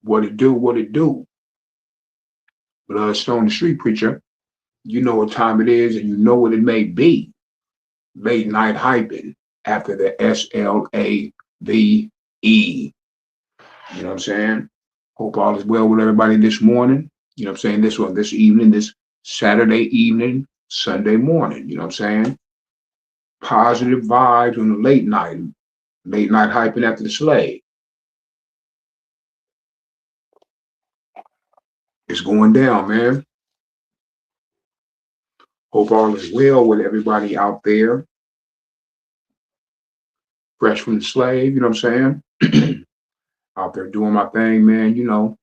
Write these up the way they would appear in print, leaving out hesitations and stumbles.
What it do, what it do. Bloodstone the street preacher. You know what time it is and you know what it may be. Late night hyping after the SLAVE. You know what I'm saying? Hope all is well with everybody this morning. You know what I'm saying? This evening, this Saturday evening, Sunday morning. You know what I'm saying? Positive vibes on the late night hyping after the slave. It's going down, man. Hope all is well with everybody out there, fresh from the slave. You know what I'm saying? Out there doing my thing, man. You know,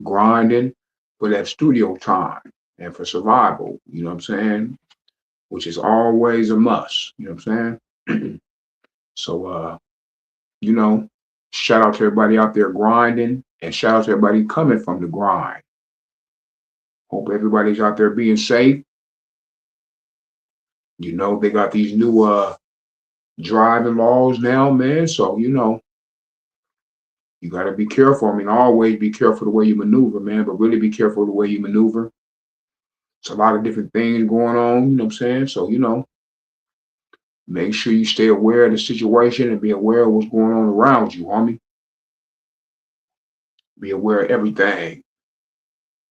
grinding for that studio time and for survival. You know what I'm saying? Which is always a must. You know what I'm saying? So, you know, shout out to everybody out there grinding and shout out to everybody coming from the grind. Hope everybody's out there being safe. You know, they got these new driving laws now, man. So, you know, you got to be careful. I mean, always be careful the way you maneuver, man, but really be careful the way you maneuver. It's a lot of different things going on, you know what I'm saying? So, you know, make sure you stay aware of the situation and be aware of what's going on around you, homie. Be aware of everything.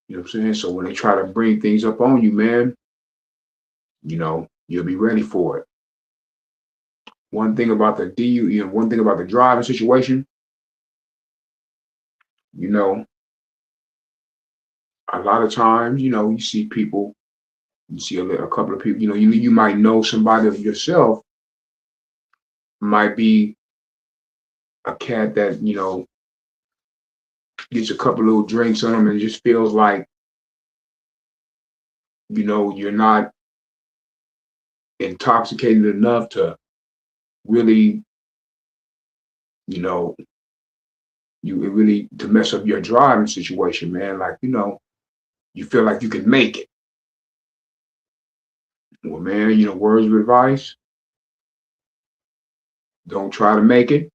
You know what I'm saying? So when they try to bring things up on you, man, you know, you'll be ready for it. One thing about the one thing about the driving situation, you know, a lot of times, you know, you see people, you see a couple of people, you know, you might know somebody of yourself might be a cat that, you know, gets a couple little drinks on them and it just feels like, you know, you're not intoxicated enough to really, you know, you really to mess up your driving situation, man. Like, you know, you feel like you can make it. Well, man, you know, words of advice, don't try to make it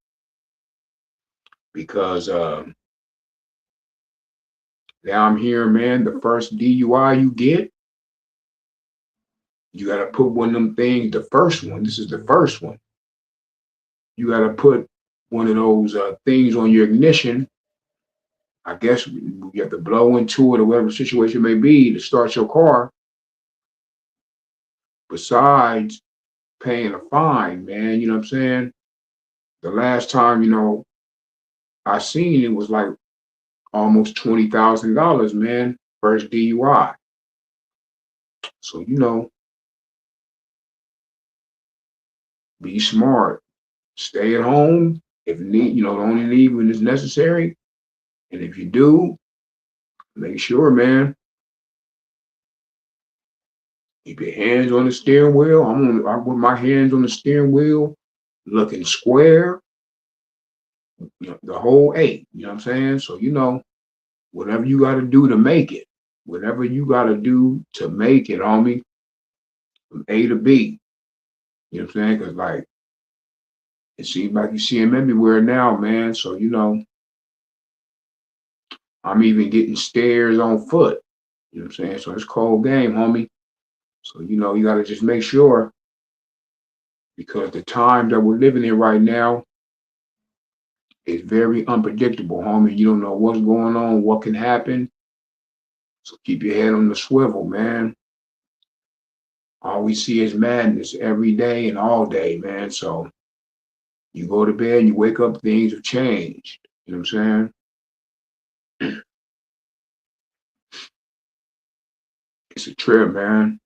because now I'm hearing, man, the first DUI you get, you got to put one of them things, the first one, this is the first one. You got to put one of those things on your ignition. I guess you have to blow into it or whatever the situation may be to start your car. Besides paying a fine, man, you know what I'm saying? The last time, you know, I seen it was like almost $20,000, man, first DUI. So, you know, be smart. Stay at home if need, you know, only leave when it's necessary. And if you do, make sure, man, keep your hands on the steering wheel. I'm with my hands on the steering wheel, looking square, you know, the whole eight. You know what I'm saying? So, you know, whatever you got to do to make it, whatever you got to do to make it, homie, from A to B. You know what I'm saying? Because, like, it seems like you see him everywhere now, man. So, you know, I'm even getting stairs on foot. You know what I'm saying? So it's cold game, homie. So, you know, you got to just make sure because the time that we're living in right now is very unpredictable, homie. You don't know what's going on, what can happen. So keep your head on the swivel, man. All we see is madness every day and all day, man. So you go to bed, you wake up, things have changed. You know what I'm saying? It's a trip, man.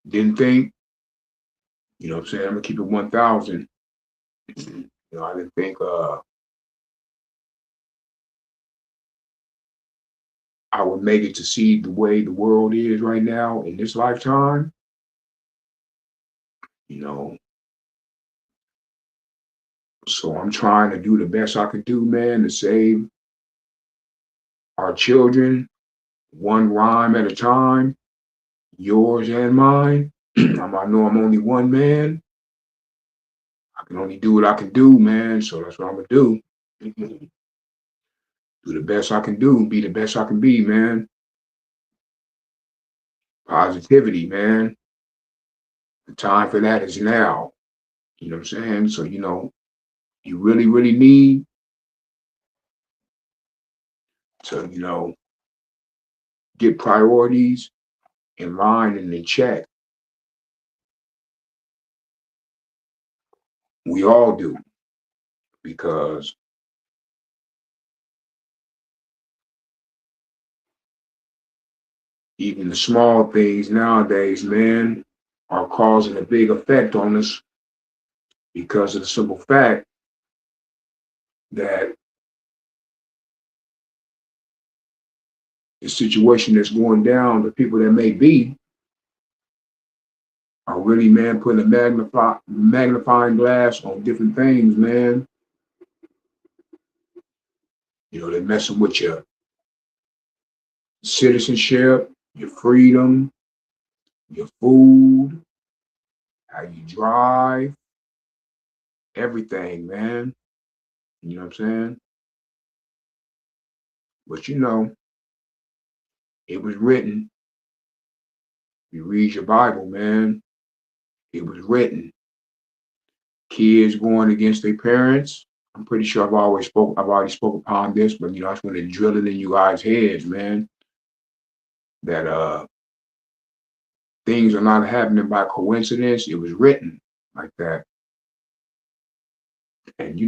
Didn't think, you know what I'm saying? I'm gonna keep it 1,000. You know, I didn't think I would make it to see the way the world is right now in this lifetime. You know, so I'm trying to do the best I could do, man, to save our children one rhyme at a time, yours and mine. I know I'm only one man. can only do what I can do, man. So that's what I'm gonna do. Do the best I can do, be the best I can be, man. Positivity, man. The time for that is now. You know what I'm saying? So, you really, really need to, get priorities in line and in check. We all do, because even the small things nowadays, man, are causing a big effect on us because of the simple fact that the situation that's going down, the people that may be, are really, man, putting a magnifying glass on different things, man. They're messing with your citizenship, your freedom, your food, how you drive, everything, man. You know what I'm saying? But it was written. You read your Bible, man. It was written. Kids going against their parents. I'm pretty sure I've already spoke upon this, but I just want to drill it in you guys' heads, man. That things are not happening by coincidence. It was written like that. And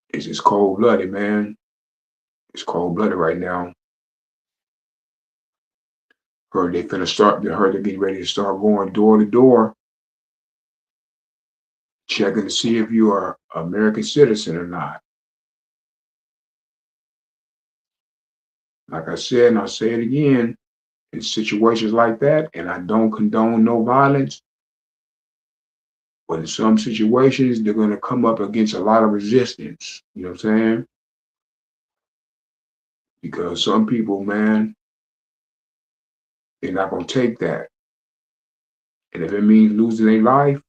it's just cold blooded, man. It's cold blooded right now. Heard they're getting ready to start going door to door, checking to see if you are an American citizen or not. Like I said, and I'll say it again, in situations like that, and I don't condone no violence, but in some situations, they're going to come up against a lot of resistance. You know what I'm saying? Because some people, man, they're not going to take that. And if it means losing their life,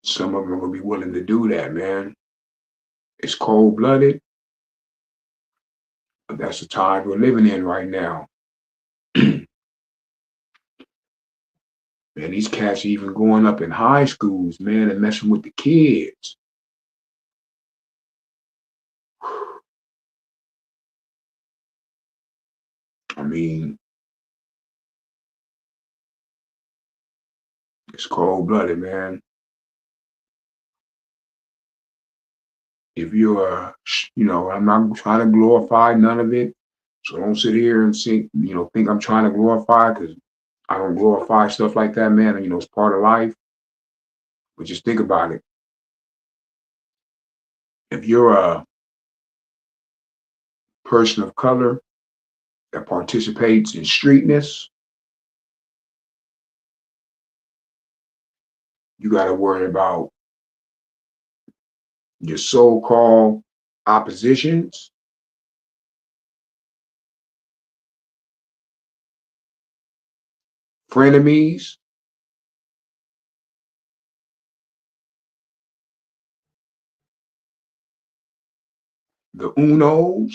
some of them are going to be willing to do that, man. It's cold blooded, but that's the time we're living in right now. Man, these cats are even going up in high schools, man, and messing with the kids. I mean, it's cold blooded, man. If you're, I'm not trying to glorify none of it. So don't sit here and think I'm trying to glorify, because I don't glorify stuff like that, man. It's part of life. But just think about it. If you're a person of color that participates in streetness, you got to worry about your so-called oppositions, frenemies, the unos,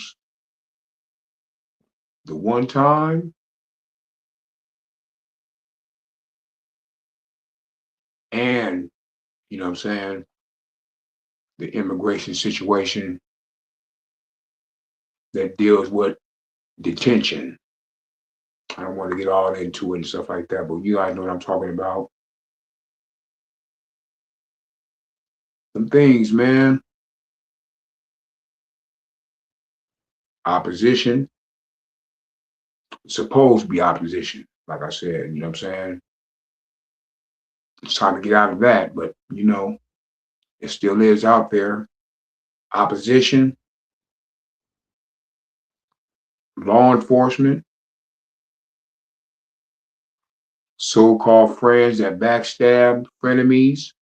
the one time, and, you know what I'm saying, the immigration situation that deals with detention. I don't want to get all into it and stuff like that, but you guys know what I'm talking about. Some things, man. Opposition, supposed to be opposition, like I said, you know what I'm saying? It's time to get out of that, but it still is out there. Opposition, law enforcement, so-called friends that backstab frenemies,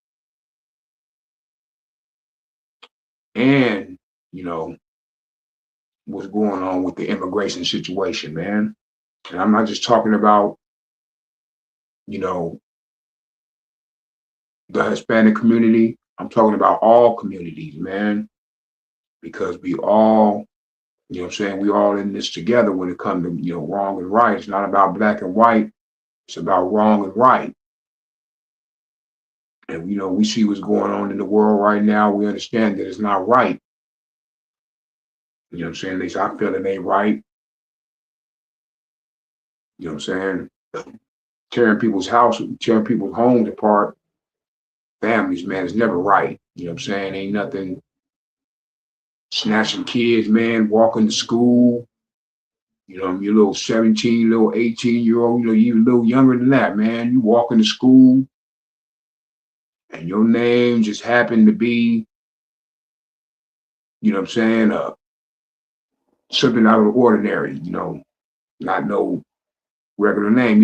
and what's going on with the immigration situation, man. And I'm not just talking about you know, the Hispanic community. I'm talking about all communities, man, because we all, you know what I'm saying, we all in this together when it comes to, wrong and right. It's not about black and white. It's about wrong and right. And, we see what's going on in the world right now. We understand that it's not right. You know what I'm saying? At least I feel it ain't right. You know what I'm saying? Tearing people's homes apart, families, man, it's never right. You know what I'm saying? Ain't nothing snatching kids, man, walking to school. You're little 17, little 18-year-old, you a little younger than that, man. You walking to school and your name just happened to be, you know what I'm saying, something out of the ordinary, not no regular name,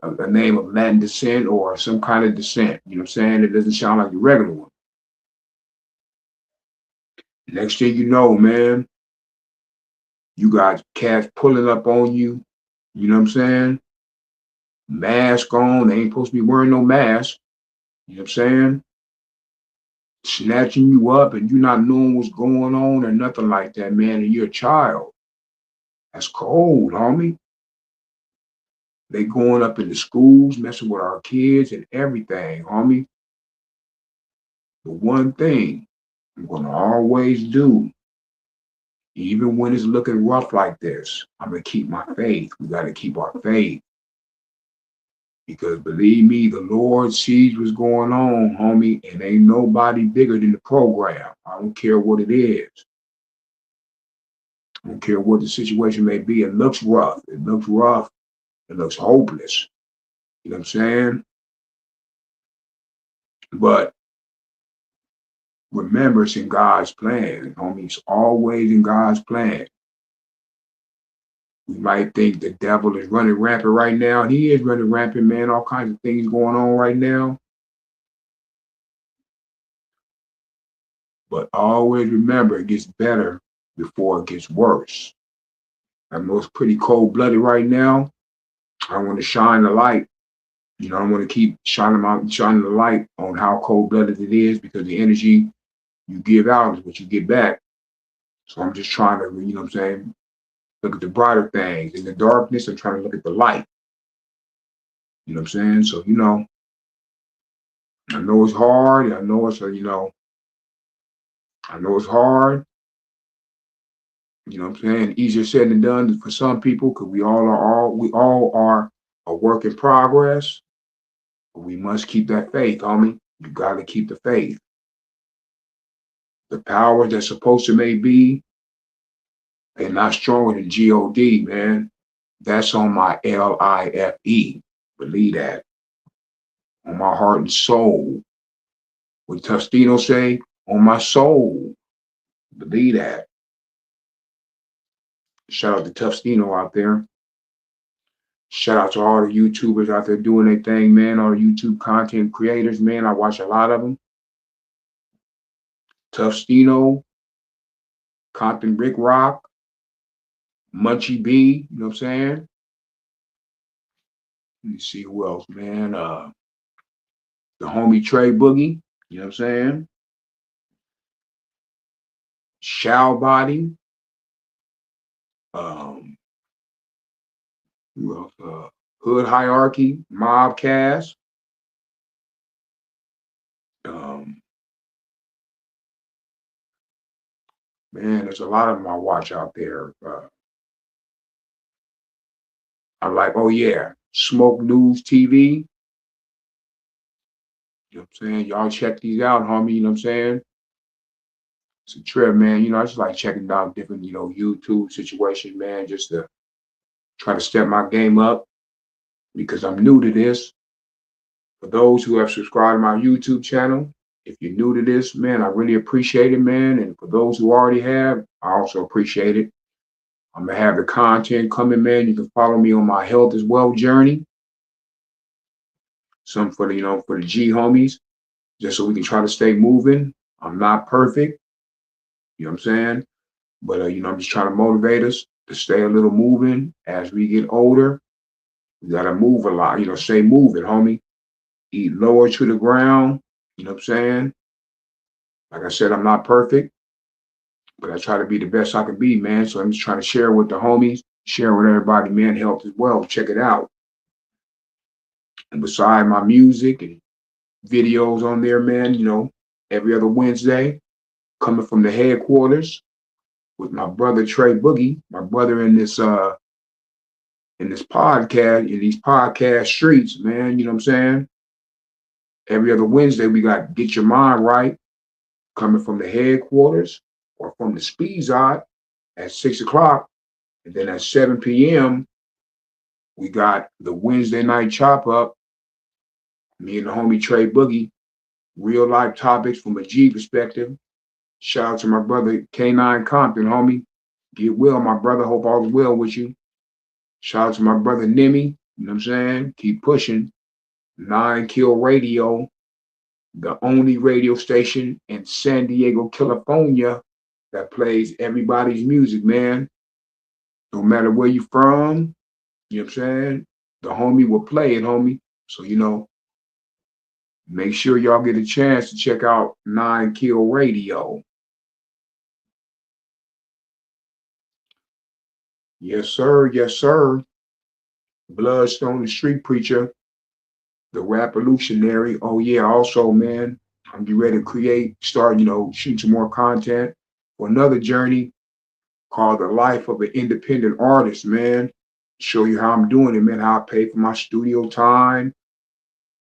a name of Latin descent or some kind of descent, you know what I'm saying? It doesn't sound like the regular one. Next thing you know, man, you got cats pulling up on you, you know what I'm saying? Mask on, they ain't supposed to be wearing no mask, you know what I'm saying? Snatching you up and you not knowing what's going on or nothing like that, man, and you're a child. That's cold, homie. They going up in the schools, messing with our kids and everything, homie. The one thing I'm gonna always do, even when it's looking rough like this, I'm gonna keep my faith. We gotta keep our faith. Because believe me, the Lord sees what's going on, homie, and ain't nobody bigger than the program. I don't care what it is. I don't care what the situation may be. It looks rough. It looks rough. It looks hopeless. You know what I'm saying? But remember, it's in God's plan, homie. It's always in God's plan. We might think the devil is running rampant right now, and he is running rampant, man. All kinds of things going on right now. But always remember, it gets better before it gets worse. I know it's pretty cold-blooded right now. I want to shine the light. I want to keep shining the light on how cold-blooded it is, because the energy you give out is what you get back. So I'm just trying to, what I'm saying, look at the brighter things. In the darkness, I'm trying to look at the light. You know what I'm saying? So, I know it's hard. I know it's, I know it's hard. You know what I'm saying? Easier said than done for some people, because we all are a work in progress. But we must keep that faith, homie. You got to keep the faith. The power that's supposed to may be, they're not stronger than God, man. That's on my LIFE. Believe that. On my heart and soul. What Tustino say? On my soul. Believe that. Shout out to Tustino out there. Shout out to all the YouTubers out there doing their thing, man. All the YouTube content creators, man. I watch a lot of them. Tustino, Compton Rick Rock, Munchie B, you know what I'm saying? Let me see who else, man. The homie Trey Boogie, you know what I'm saying? Shao Body, who else? Hood Hierarchy, Mobcast, um, man, there's a lot of them I watch out there. I'm like, oh yeah, Smoke News TV. You know what I'm saying? Y'all check these out, homie. You know what I'm saying? It's a trip, man. I just like checking out different, YouTube situations, man, just to try to step my game up, because I'm new to this. For those who have subscribed to my YouTube channel, if you're new to this, man, I really appreciate it, man. And for those who already have, I also appreciate it. I'm gonna have the content coming, man. You can follow me on my health as well journey. Some for the, for the G homies, just so we can try to stay moving. I'm not perfect, you know what I'm saying? But I'm just trying to motivate us to stay a little moving as we get older. You gotta move a lot, stay moving, homie. Eat lower to the ground, you know what I'm saying? Like I said, I'm not perfect, but I try to be the best I can be, man. So I'm just trying to share with the homies, share with everybody, man, help as well. Check it out. And beside my music and videos on there, man, every other Wednesday, coming from the headquarters with my brother Trey Boogie, my brother in this podcast, in these podcast streets, man, you know what I'm saying? Every other Wednesday, we got Get Your Mind Right, coming from the headquarters or from the speed at 6 o'clock. And then at 7 p.m., we got the Wednesday night chop up. Me and the homie Trey Boogie, real life topics from a G perspective. Shout out to my brother K9 Compton, homie. Get well, my brother. Hope all's well with you. Shout out to my brother Nimmy. You know what I'm saying? Keep pushing. 9 Kill Radio, the only radio station in San Diego, California that plays everybody's music, man. No matter where you from, you know what I'm saying? The homie will play it, homie. So, make sure y'all get a chance to check out 9 Kill Radio. Yes, sir. Yes, sir. Bloodstone, the street preacher, the revolutionary. Oh, yeah. Also, man, I'm getting ready to start, shoot some more content for another journey called The Life of an Independent Artist, man. Show you how I'm doing it, man, how I pay for my studio time.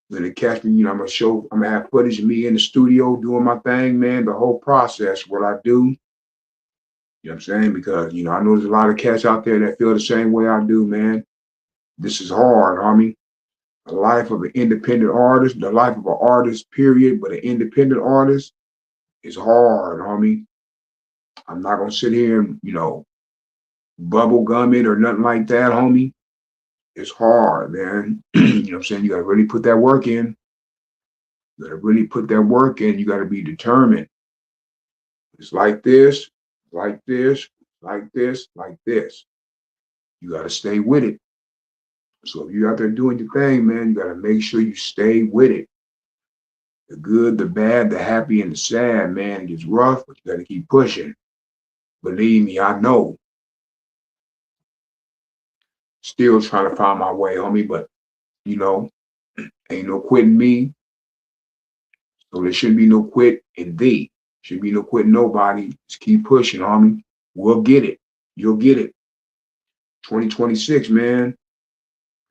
When they catch me, I'm gonna have footage of me in the studio doing my thing, man, the whole process, what I do. You know what I'm saying? Because, I know there's a lot of cats out there that feel the same way I do, man. This is hard, homie. The life of an independent artist, the life of an artist, period, but an independent artist is hard, homie. I'm not gonna sit here and, bubble gum it or nothing like that, homie. It's hard, man. You know what I'm saying? You gotta really put that work in. You gotta really put that work in. You gotta be determined. It's like this, like this, like this, like this. You gotta stay with it. So if you're out there doing your thing, man, you gotta make sure you stay with it. The good, the bad, the happy, and the sad, man. It gets rough, but you gotta keep pushing. Believe me, I know. Still trying to find my way, homie, but ain't no quitting me. So there shouldn't be no quit in thee. Should be no quit in nobody. Just keep pushing, homie. We'll get it. You'll get it. 2026, man,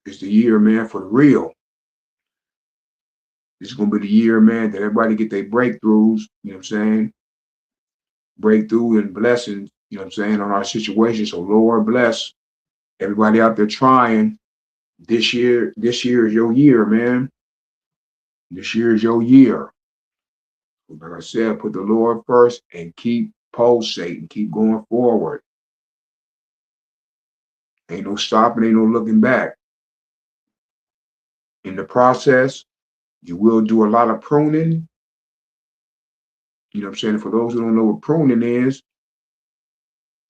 is the year, man, for the real. This is gonna be the year, man, that everybody get their breakthroughs, you know what I'm saying? Breakthrough and blessings, you know what I'm saying, on our situation. So Lord bless everybody out there trying. This year is your year, man. This year is your year. Like I said, put the Lord first and keep pulsating, keep going forward. Ain't no stopping, ain't no looking back. In the process, you will do a lot of pruning. You know what I'm saying? For those who don't know what pruning is,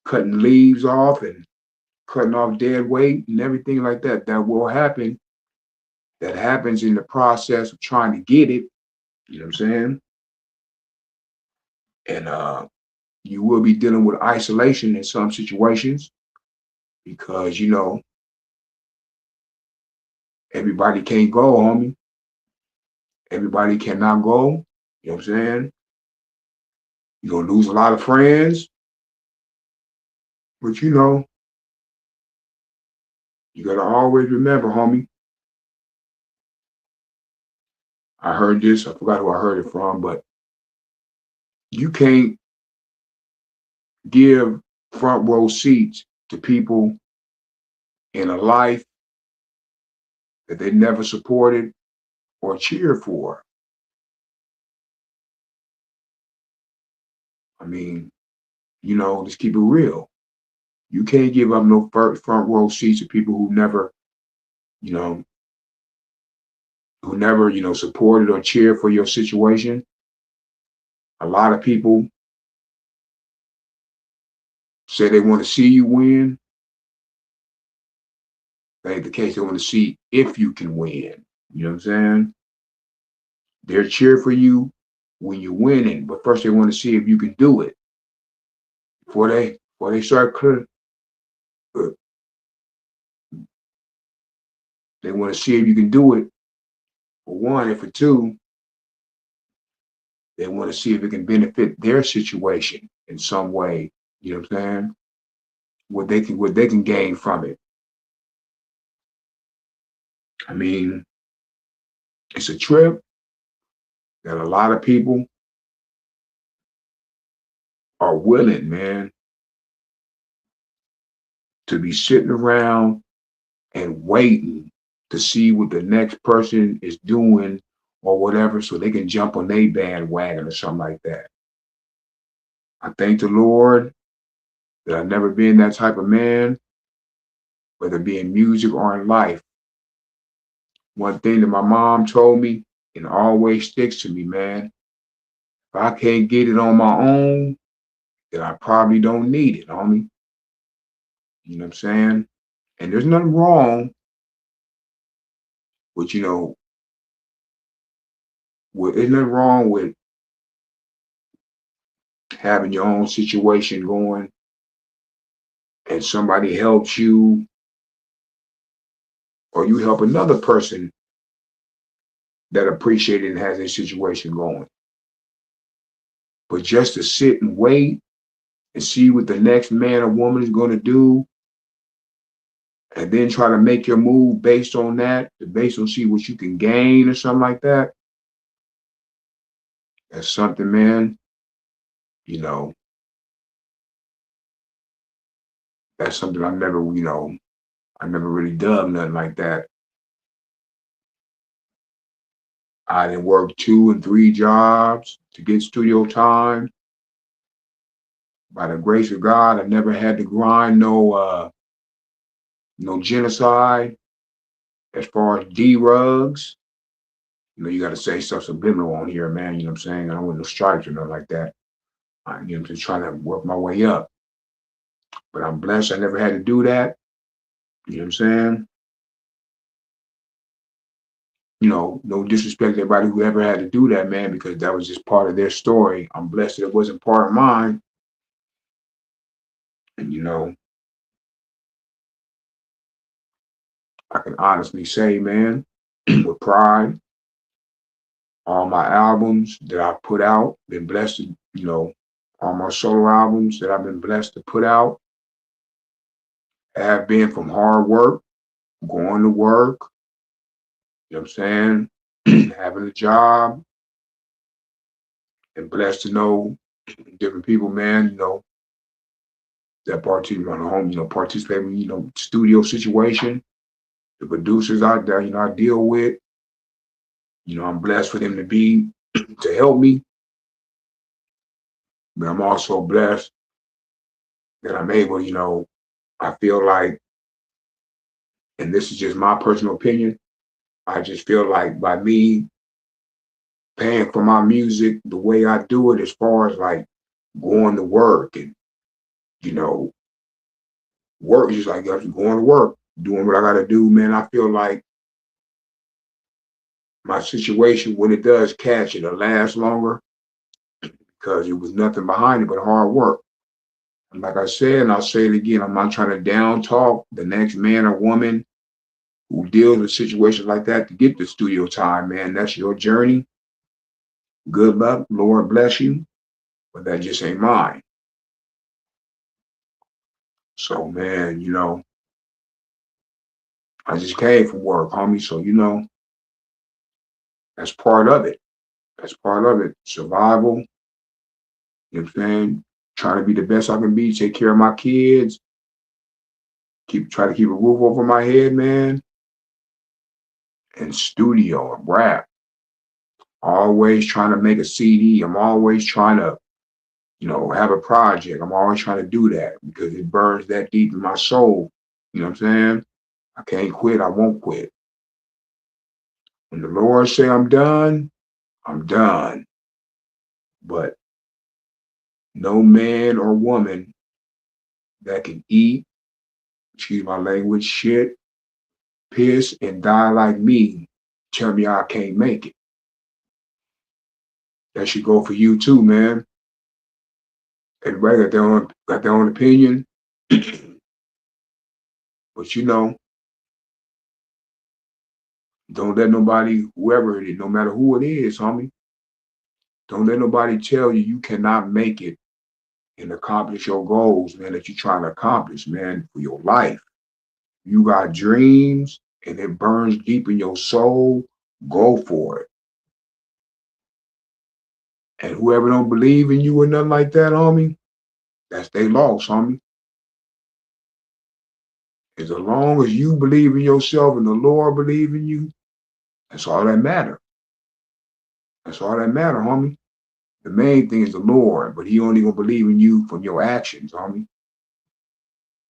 cutting leaves off and cutting off dead weight and everything like that. That will happen. That happens in the process of trying to get it. You know what I'm saying? And you will be dealing with isolation in some situations because, everybody can't go, homie. Everybody cannot go. You know what I'm saying? You're going to lose a lot of friends. But, you got to always remember, homie. I heard this. I forgot who I heard it from, but you can't give front row seats to people in a life that they never supported or cheered for. I mean, let's keep it real. You can't give up no front row seats to people you know, supported or cheered for your situation. A lot of people say they want to see you win, That ain't the case. They want to see if you can win. You know what I'm saying? They're cheer for you when you're winning, but first they want to see if you can do it before they start clear. They want to see if you can do it for one, and for two, they want to see if it can benefit their situation in some way. You know what I'm saying? What they can gain from it. I mean, it's a trip that a lot of people are willing, man, to be sitting around and waiting to see what the next person is doing or whatever so they can jump on their bandwagon or something like that. I thank the Lord that I've never been that type of man, whether it be in music or in life. One thing that my mom told me and always sticks to me, man, if I can't get it on my own, then I probably don't need it, homie. You know what I'm saying? And there's nothing wrong with, there's nothing wrong with having your own situation going and somebody helps you or you help another person that appreciates it and has a situation going. But just to sit and wait and see what the next man or woman is going to do and then try to make your move based on that, based on see what you can gain or something like that, that's something, man, you know, that's something I never really done nothing like that. I didn't work 2 and 3 jobs to get studio time. By the grace of God, I never had to grind no genocide as far as D-rugs. You got to say stuff subliminal on here, man. You know what I'm saying? I don't want no stripes or nothing like that. I'm just trying to work my way up. But I'm blessed I never had to do that. You know what I'm saying? No disrespect to everybody who ever had to do that, man, because that was just part of their story. I'm blessed that it wasn't part of mine. And, I can honestly say, man, with pride, all my albums that I put out, been blessed to, all my solo albums that I've been blessed to put out have been from hard work, going to work, you know what I'm saying? Having a job, and blessed to know different people, man, that participate on the home, participate in, studio situation, the producers out there, I deal with, I'm blessed for them to help me, but I'm also blessed that I'm able, I feel like, and this is just my personal opinion, I just feel like by me paying for my music the way I do it, as far as like going to work and, you know, work, just like going to work, doing what I got to do, man, I feel like my situation, when it does catch, it'll last longer because it was nothing behind it but hard work. And like I said, and I'll say it again, I'm not trying to down talk the next man or woman who deals with situations like that to get the studio time, man. That's your journey. Good luck. Lord bless you. But that just ain't mine. So, man, I just came from work, homie. So, that's part of it. That's part of it. Survival, you know what I'm saying? Trying to be the best I can be, take care of my kids, try to keep a roof over my head, man. And studio and rap. Always trying to make a CD. I'm always trying to, have a project. I'm always trying to do that because it burns that deep in my soul. You know what I'm saying? I can't quit. I won't quit. When the Lord say I'm done, I'm done. But no man or woman that can eat, excuse my language, shit, piss and die like me, tell me I can't make it. That should go for you too, man. Everybody got their own opinion. But don't let nobody, whoever it is, no matter who it is, homie, don't let nobody tell you you cannot make it and accomplish your goals, man, that you're trying to accomplish, man, for your life. You got dreams and it burns deep in your soul, go for it. And whoever don't believe in you or nothing like that, homie, that's their loss, homie. As long as you believe in yourself and the Lord believe in you, that's all that matter. That's all that matter, homie. The main thing is the Lord, but he only gonna believe in you from your actions, homie.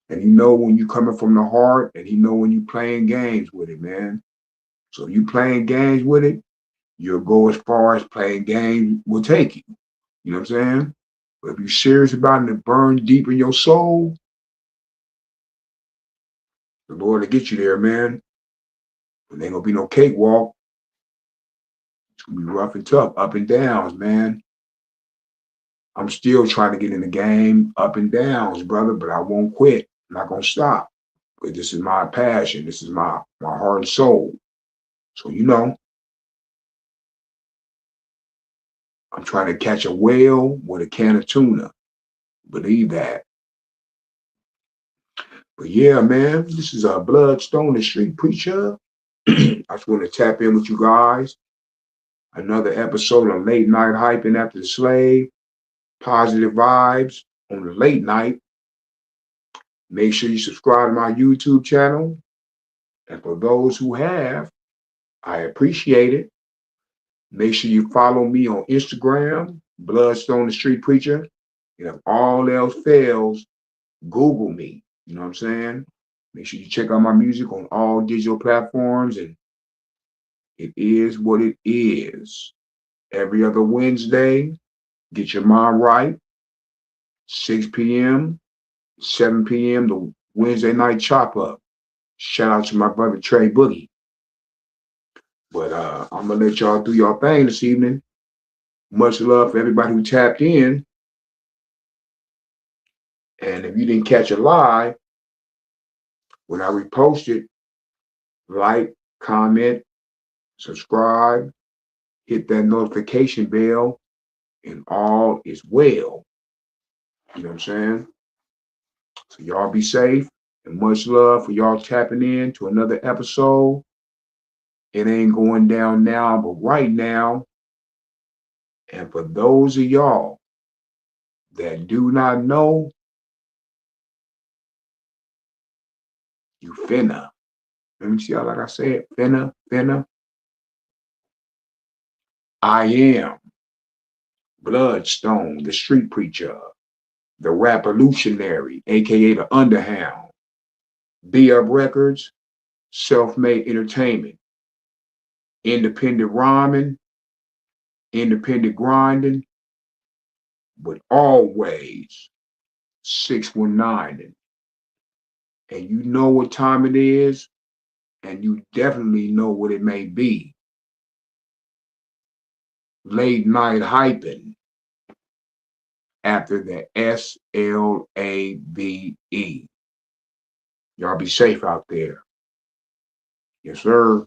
And he know when you coming from the heart, and he know when you playing games with it, man. So if you playing games with it, you'll go as far as playing games will take you. You know what I'm saying? But if you're serious about it and it burns deep in your soul, the Lord will get you there, man. But there ain't gonna be no cakewalk. It's gonna be rough and tough, up and downs, man. I'm still trying to get in the game, up and downs, brother, but I won't quit. I'm not gonna stop. But this is my passion. This is my heart and soul. So I'm trying to catch a whale with a can of tuna. Believe that. But yeah, man, this is a Bloodstone, the Street Preacher. I just want to tap in with you guys. Another episode of Late Night Hyping After the Slave. Positive vibes on the late night. Make sure you subscribe to my YouTube channel. And for those who have, I appreciate it. Make sure you follow me on Instagram, Bloodstone the Street Preacher. And if all else fails, Google me. You know what I'm saying? Make sure you check out my music on all digital platforms. And it is what it is. Every other Wednesday, get your mind right. 6 p.m., 7 p.m., the Wednesday night chop up. Shout out to my brother Trey Boogie. But I'm going to let y'all do y'all thing this evening. Much love for everybody who tapped in. And if you didn't catch it live, when I repost it, like, comment, subscribe, hit that notification bell, and all is well. You know what I'm saying? So y'all be safe, and much love for y'all tapping in to another episode. It ain't going down now, but right now. And for those of y'all that do not know, you finna. Let me see y'all, like I said, finna. I am Bloodstone, the Street Preacher, the Rapolutionary, aka the Underhound, B Up Records, Self-Made Entertainment, independent rhyming, independent grinding, but always 619. And you know what time it is, and you definitely know what it may be. Late night hyping after the SLAVE. Y'all be safe out there. Yes, sir.